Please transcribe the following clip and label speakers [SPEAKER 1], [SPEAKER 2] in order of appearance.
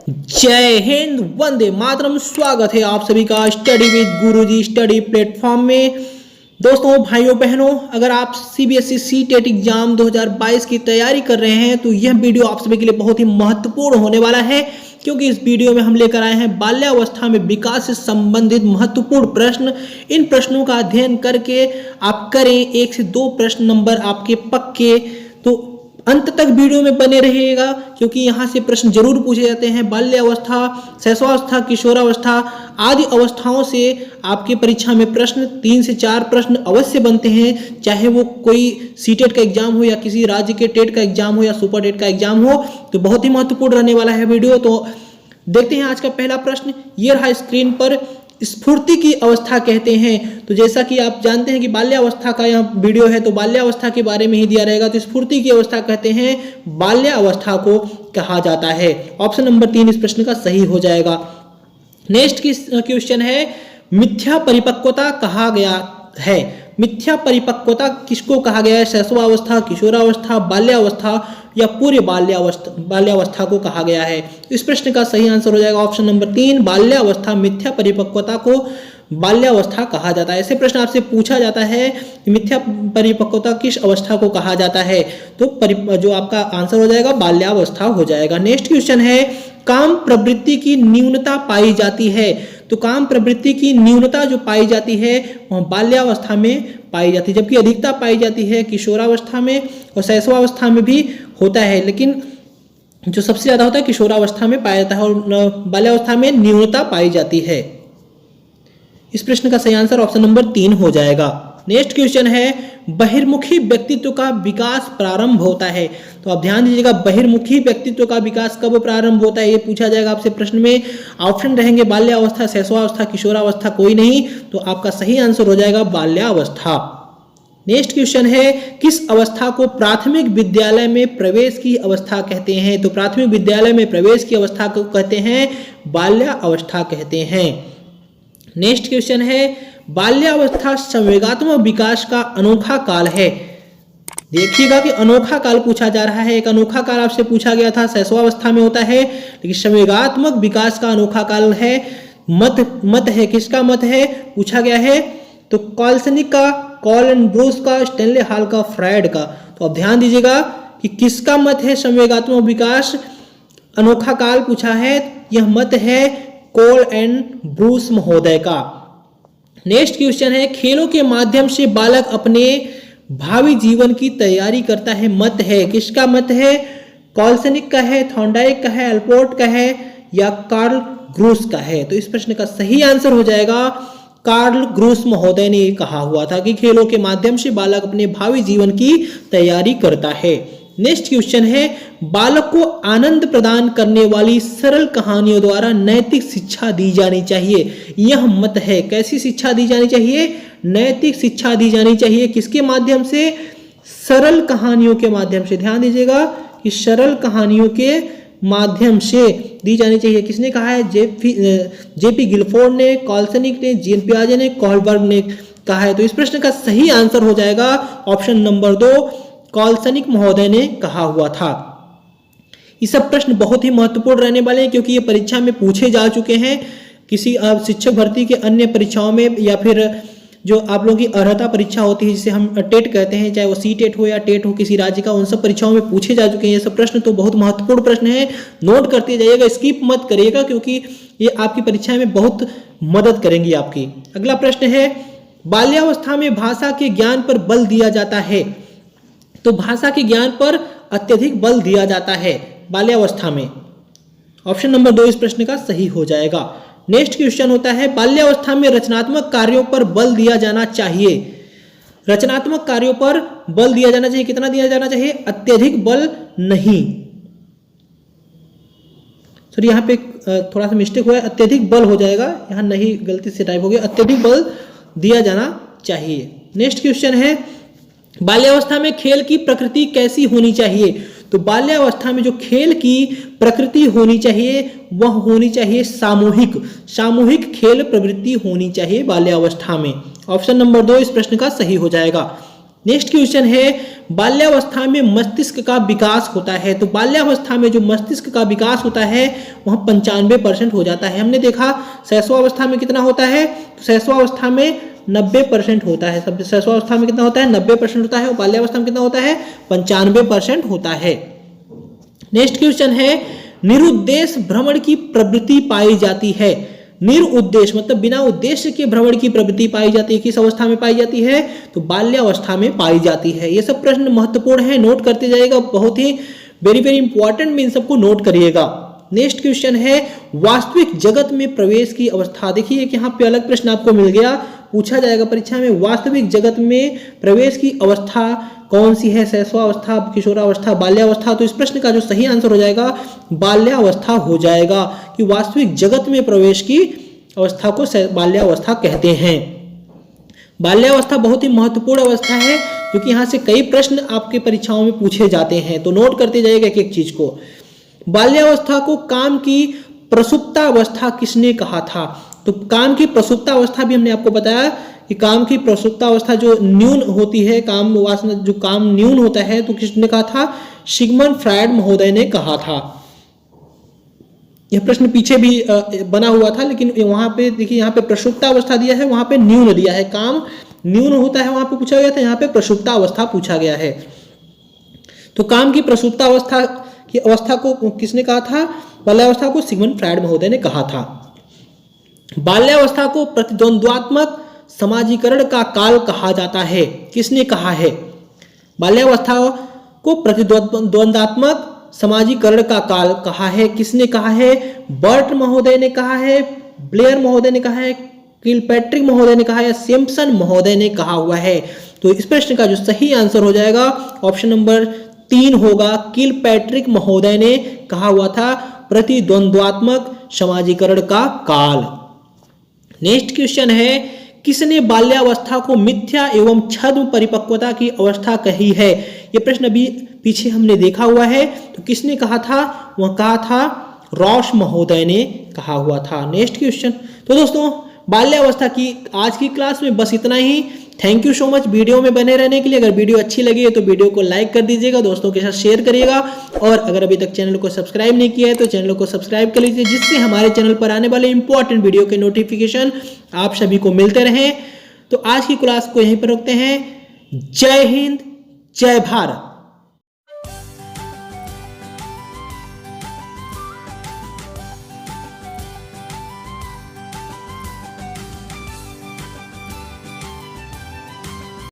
[SPEAKER 1] जय हिंद, वंदे मातरम। स्वागत है आप सभी का study with Guruji study platform में। दोस्तों, भाइयों बहनों, अगर आप सीबीएसई सीटेट एग्जाम 2022 की तैयारी कर रहे हैं तो यह वीडियो आप सभी के लिए बहुत ही महत्वपूर्ण होने वाला है, क्योंकि इस वीडियो में हम लेकर आए हैं बाल्यावस्था में विकास से संबंधित महत्वपूर्ण प्रश्न। इन प्रश्नों का अध्ययन करके आप करें, 1 से 2 प्रश्न नंबर आपके पक्के। तो अंत तक वीडियो में बने रहिएगा, क्योंकि यहाँ से प्रश्न जरूर पूछे जाते हैं। बाल्यावस्था, शैशवावस्था, किशोरावस्था आदि अवस्थाओं से आपके परीक्षा में प्रश्न 3 से 4 प्रश्न अवश्य बनते हैं, चाहे वो कोई सीटेट का एग्जाम हो या किसी राज्य के टेट का एग्जाम हो या सुपर टेट का एग्जाम हो। तो बहुत ही महत्वपूर्ण रहने वाला है वीडियो। तो देखते हैं आज का पहला प्रश्न। ये रहा स्क्रीन पर। स्फूर्ति की अवस्था कहते हैं। तो जैसा कि आप जानते हैं कि बाल्यावस्था का यहाँ वीडियो है, तो बाल्यावस्था के बारे में ही दिया रहेगा। तो स्फूर्ति की अवस्था कहते हैं, बाल्यावस्था को कहा जाता है। ऑप्शन नंबर 3 इस प्रश्न का सही हो जाएगा। नेक्स्ट क्वेश्चन है, मिथ्या परिपक्वता कहा गया है। मिथ्या परिपक्वता किसको कहा गया है? शैशवावस्था, किशोरावस्था, बाल्यावस्था या पूरे बाल्यावस्था को कहा गया है। इस प्रश्न का सही आंसर हो जाएगा ऑप्शन नंबर 3, बाल्यावस्था। मिथ्या परिपक्वता को बाल्यावस्था कहा जाता है। ऐसे प्रश्न आपसे पूछा जाता है कि मिथ्या परिपक्वता किस अवस्था को कहा जाता है, तो जो आपका आंसर हो जाएगा बाल्यावस्था हो जाएगा। नेक्स्ट क्वेश्चन है, काम प्रवृत्ति की न्यूनता पाई जाती है। तो काम प्रवृत्ति की न्यूनता जो पाई जाती है वह बाल्यावस्था में पाई जाती है, जबकि अधिकता पाई जाती है किशोरावस्था में और शैशवावस्था में भी होता है, लेकिन जो सबसे ज्यादा होता है किशोरावस्था में पाया जाता है और बाल्यावस्था में न्यूनता पाई जाती है। इस प्रश्न का सही आंसर ऑप्शन नंबर 3 हो जाएगा। नेक्स्ट क्वेश्चन है, बहिर्मुखी व्यक्तित्व का विकास प्रारंभ होता है। तो आप ध्यान दीजिएगा, बहिर्मुखी व्यक्तित्व का विकास कब प्रारंभ होता है, ये पूछा जाएगा आपसे प्रश्न में। ऑप्शन रहेंगे बाल्यावस्था, शैशवावस्था, किशोरावस्था, कोई नहीं। तो आपका सही आंसर हो जाएगा बाल्यावस्था। नेक्स्ट क्वेश्चन है, किस अवस्था को प्राथमिक विद्यालय में प्रवेश की अवस्था कहते हैं। तो प्राथमिक विद्यालय में प्रवेश की अवस्था को कहते हैं बाल्यावस्था कहते हैं। नेक्स्ट क्वेश्चन है, बाल्यावस्था संवेगात्मक विकास का अनोखा काल है। देखिएगा कि अनोखा काल पूछा जा रहा है। एक अनोखा काल आपसे पूछा गया था, शैशवावस्था में होता है, लेकिन संवेगात्मक विकास का अनोखा काल है। मत है, किसका मत है पूछा गया है? तो कॉल्सनिक का, कॉल एंड ब्रूस का, स्टेनले हॉल का, फ्रायड का। तो अब ध्यान दीजिएगा कि किसका मत है संवेगात्मक विकास अनोखा काल पूछा है। यह मत है कॉल एंड ब्रूस महोदय का। नेक्स्ट क्वेश्चन है, खेलों के माध्यम से बालक अपने भावी जीवन की तैयारी करता है। मत है, किसका मत है? कॉल्सनिक का है, थॉर्नडाइक का है, अल्पोर्ट का है या कार्ल ग्रूस का है। तो इस प्रश्न का सही आंसर हो जाएगा कार्ल ग्रूस महोदय ने कहा हुआ था कि खेलों के माध्यम से बालक अपने भावी जीवन की तैयारी करता है। नेक्स्ट क्वेश्चन है, बालक को आनंद प्रदान करने वाली सरल कहानियों द्वारा नैतिक शिक्षा दी जानी चाहिए। यह मत है, कैसी शिक्षा दी जानी चाहिए? नैतिक शिक्षा दी जानी चाहिए। किसके माध्यम से? सरल कहानियों के माध्यम से। ध्यान दीजिएगा कि सरल कहानियों के माध्यम से दी जानी चाहिए। किसने कहा है? जेपी गिलफोर्ड ने, कॉल्सनिक ने, जीन पियाजे ने, कोहलबर्ग ने कहा है। तो इस प्रश्न का सही आंसर हो जाएगा ऑप्शन नंबर 2, कॉल्सनिक महोदय ने कहा हुआ था। ये सब प्रश्न बहुत ही महत्वपूर्ण रहने वाले हैं, क्योंकि ये परीक्षा में पूछे जा चुके हैं। किसी शिक्षक भर्ती के अन्य परीक्षाओं में या फिर जो आप लोगों की अर्हता परीक्षा होती है जिसे हम टेट कहते हैं, चाहे वो सीटेट हो या टेट हो किसी राज्य का, उन सब परीक्षाओं में पूछे जा चुके हैं ये सब प्रश्न। तो बहुत महत्वपूर्ण प्रश्न है, नोट करते जाइएगा, स्किप मत करिएगा, क्योंकि ये आपकी परीक्षा में बहुत मदद करेंगी आपकी। अगला प्रश्न है, बाल्यावस्था में भाषा के ज्ञान पर बल दिया जाता है। तो भाषा के ज्ञान पर अत्यधिक बल दिया जाता है बाल्यावस्था में। ऑप्शन नंबर 2 इस प्रश्न का सही हो जाएगा। नेक्स्ट क्वेश्चन होता है, बाल्यावस्था में रचनात्मक कार्यों पर बल दिया जाना चाहिए। रचनात्मक कार्यों पर बल दिया जाना चाहिए। कितना दिया जाना चाहिए? अत्यधिक बल नहीं। सॉरी, यहाँ पे थोड़ा सा मिस्टेक हुआ है, अत्यधिक बल हो जाएगा, यहाँ नहीं, गलती से टाइप हो गया। अत्यधिक बल दिया जाना चाहिए। नेक्स्ट क्वेश्चन है, बाल्यावस्था में खेल की प्रकृति कैसी होनी चाहिए। तो बाल्यावस्था में जो खेल की प्रकृति होनी चाहिए वह होनी चाहिए सामूहिक खेल प्रवृत्ति होनी चाहिए बाल्यावस्था में। ऑप्शन नंबर 2 इस प्रश्न का सही हो जाएगा। नेक्स्ट क्वेश्चन है बाल्यावस्था में मस्तिष्क का विकास होता है। तो बाल्यावस्था में जो मस्तिष्क का विकास होता है वह 95% हो जाता है। हमने देखा शैशवावस्था में कितना होता है, तो शैशवावस्था में 90% होता है। शैशवावस्था में कितना होता है, 90% होता है, और बाल्यावस्था में कितना होता है, 95% होता है। नेक्स्ट क्वेश्चन है निरुद्देश्य भ्रमण की प्रवृत्ति पाई जाती है। निरुद्देश्य मतलब बिना उद्देश्य के भ्रमण की प्रवृत्ति पाई जाती है, किस अवस्था में पाई जाती है, तो बाल्यावस्था में पाई जाती है। ये सब प्रश्न महत्वपूर्ण है, नोट करते जाइएगा, बहुत ही वेरी वेरी इंपॉर्टेंट में इन सबको नोट करिएगा। नेक्स्ट क्वेश्चन है वास्तविक जगत में प्रवेश की अवस्था। देखिए कि यहाँ पे अलग प्रश्न आपको मिल गया, पूछा जाएगा परीक्षा में, वास्तविक जगत में प्रवेश की अवस्था कौन सी है, शैशवावस्था, किशोरावस्था, बाल्यावस्था। तो इस प्रश्न का जो सही आंसर हो जाएगा बाल्यावस्था हो जाएगा, कि वास्तविक जगत में प्रवेश की अवस्था को बाल्यावस्था कहते हैं। बाल्यावस्था बहुत ही महत्वपूर्ण अवस्था है, क्योंकि यहाँ से कई प्रश्न आपके परीक्षाओं में पूछे जाते हैं, तो नोट करते जाइएगा एक एक चीज को। बाल्यावस्था को काम की प्रसुप्तावस्था किसने कहा था, तो काम की प्रसुप्तावस्था भी हमने आपको बताया कि काम की प्रसुप्तावस्था जो न्यून होती है, काम वासना जो काम न्यून होता है, तो किसने कहा था, सिगमंड फ्रायड महोदय ने कहा था। यह प्रश्न पीछे भी बना हुआ था, लेकिन वहां पे देखिए, यहाँ पे प्रसुप्तावस्था दिया है, वहां पे न्यून दिया है, काम न्यून होता है वहां पे पूछा गया था, यहाँ पे प्रसुप्तावस्था पूछा गया है। तो काम की प्रसुप्तावस्था की अवस्था को किसने कहा था, बाल्यावस्था को सिगमंड फ्रायड महोदय ने कहा था। बाल्यावस्था को प्रतिद्वंद्वात्मक समाजीकरण का काल कहा जाता है, किसने कहा है, बाल्यावस्था को प्रतिद्वंद्वात्मक समाजीकरण का काल कहा है, किसने कहा है, बर्ट महोदय ने कहा है, ब्लेयर महोदय ने कहा है, किलपैट्रिक महोदय ने कहा है, या सैमसन महोदय ने कहा हुआ है। तो इस प्रश्न का जो सही आंसर हो जाएगा ऑप्शन नंबर 3 होगा, किलपैट्रिक महोदय ने कहा हुआ था प्रतिद्वंद्वात्मक समाजीकरण का काल। नेक्स्ट क्वेश्चन है किसने बाल्यावस्था को मिथ्या एवं छद्म परिपक्वता की अवस्था कही है। यह प्रश्न अभी पीछे हमने देखा हुआ है, तो किसने कहा था, वह कहा था रॉस महोदय ने कहा हुआ था। नेक्स्ट क्वेश्चन, तो दोस्तों बाल्यावस्था की आज की क्लास में बस इतना ही। Thank you so much video में बने रहने के लिए। अगर वीडियो अच्छी लगी है तो वीडियो को लाइक कर दीजिएगा, दोस्तों के साथ शेयर करिएगा, और अगर अभी तक चैनल को सब्सक्राइब नहीं किया है तो चैनल को सब्सक्राइब कर लीजिए, जिससे हमारे चैनल पर आने वाले इंपॉर्टेंट वीडियो के नोटिफिकेशन आप सभी को मिलते रहें। तो आज की क्लास को यहीं पर रोकते हैं। जय हिंद, जय भारत।